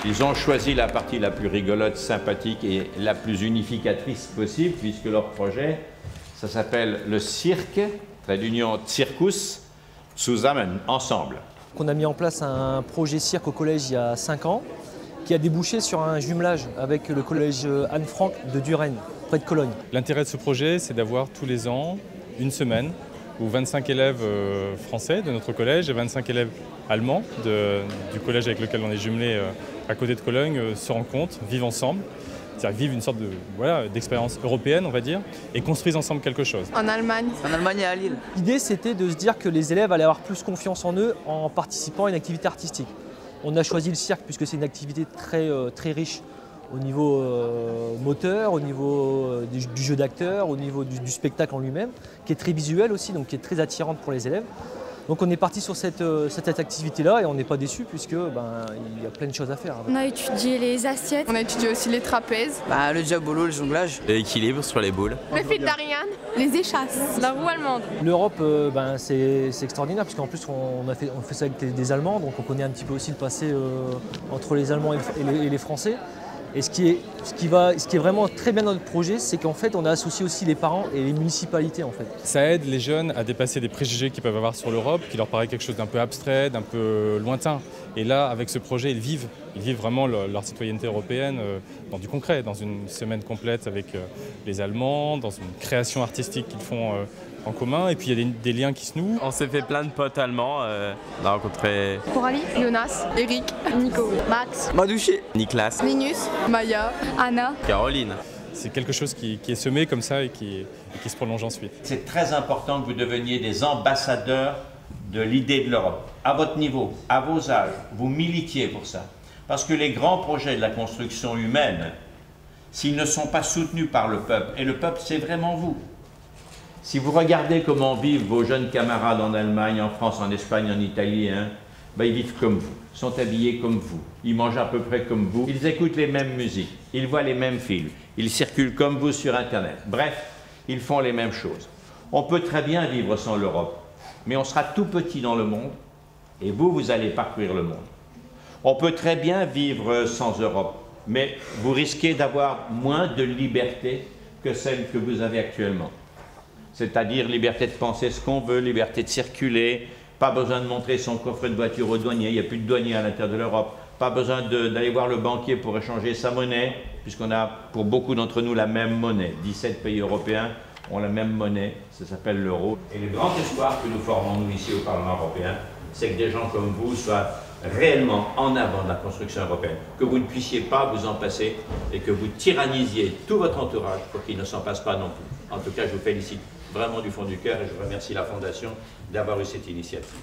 Ils ont choisi la partie la plus rigolote, sympathique et la plus unificatrice possible, puisque leur projet, ça s'appelle le cirque, trait d'union circus, zusammen, ensemble. On a mis en place un projet cirque au collège il y a 5 ans, qui a débouché sur un jumelage avec le collège Anne-Franck de Duren, près de Cologne. L'intérêt de ce projet, c'est d'avoir tous les ans une semaine où 25 élèves français de notre collège et 25 élèves allemands du collège avec lequel on est jumelé à côté de Cologne se rencontrent, vivent ensemble, c'est-à-dire vivent une sorte d'expérience européenne, on va dire, et construisent ensemble quelque chose. En Allemagne. En Allemagne et à Lille. L'idée, c'était de se dire que les élèves allaient avoir plus confiance en eux en participant à une activité artistique. On a choisi le cirque puisque c'est une activité très riche au niveau moteur, au niveau du jeu d'acteur, au niveau du spectacle en lui-même, qui est très visuel aussi, donc qui est très attirante pour les élèves. Donc on est parti sur cette activité-là et on n'est pas déçus puisque il y a plein de choses à faire. On a étudié les assiettes. On a étudié aussi les trapèzes. Le diabolo, le jonglage. L'équilibre sur les boules. Le fil d'Ariane. Les échasses. La roue allemande. L'Europe, c'est extraordinaire puisqu'en plus on fait ça avec des Allemands, donc on connaît un petit peu aussi le passé entre les Allemands et les Français. Et ce qui est vraiment très bien dans notre projet, c'est qu'en fait on a associé aussi les parents et les municipalités en fait. Ça aide les jeunes à dépasser des préjugés qu'ils peuvent avoir sur l'Europe, qui leur paraît quelque chose d'un peu abstrait, d'un peu lointain. Et là, avec ce projet, ils vivent vraiment leur citoyenneté européenne dans du concret, dans une semaine complète avec les Allemands, dans une création artistique qu'ils font en commun. Et puis il y a des liens qui se nouent. On s'est fait plein de potes allemands. On a rencontré Coralie, Jonas, Eric, Nico, Max, Madouché, Niklas, Linus, Maya, Anna, Caroline. C'est quelque chose qui est semé comme ça et qui se prolonge ensuite. C'est très important que vous deveniez des ambassadeurs de l'idée de l'Europe. À votre niveau, à vos âges, vous militiez pour ça. Parce que les grands projets de la construction humaine, s'ils ne sont pas soutenus par le peuple, et le peuple c'est vraiment vous. Si vous regardez comment vivent vos jeunes camarades en Allemagne, en France, en Espagne, en Italie, ils vivent comme vous, sont habillés comme vous, ils mangent à peu près comme vous, ils écoutent les mêmes musiques, ils voient les mêmes films, ils circulent comme vous sur Internet. Bref, ils font les mêmes choses. On peut très bien vivre sans l'Europe, mais on sera tout petit dans le monde et vous allez parcourir le monde. On peut très bien vivre sans Europe, mais vous risquez d'avoir moins de liberté que celle que vous avez actuellement. C'est-à-dire liberté de penser ce qu'on veut, liberté de circuler, pas besoin de montrer son coffret de voiture au douanier, il n'y a plus de douanier à l'intérieur de l'Europe, pas besoin d'aller voir le banquier pour échanger sa monnaie, puisqu'on a pour beaucoup d'entre nous la même monnaie. 17 pays européens ont la même monnaie, ça s'appelle l'euro. Et le grand espoir que nous formons, nous, ici au Parlement européen, c'est que des gens comme vous soient réellement en avant de la construction européenne, que vous ne puissiez pas vous en passer et que vous tyrannisiez tout votre entourage pour qu'il ne s'en passe pas non plus. En tout cas, je vous félicite vraiment du fond du cœur et je remercie la Fondation d'avoir eu cette initiative.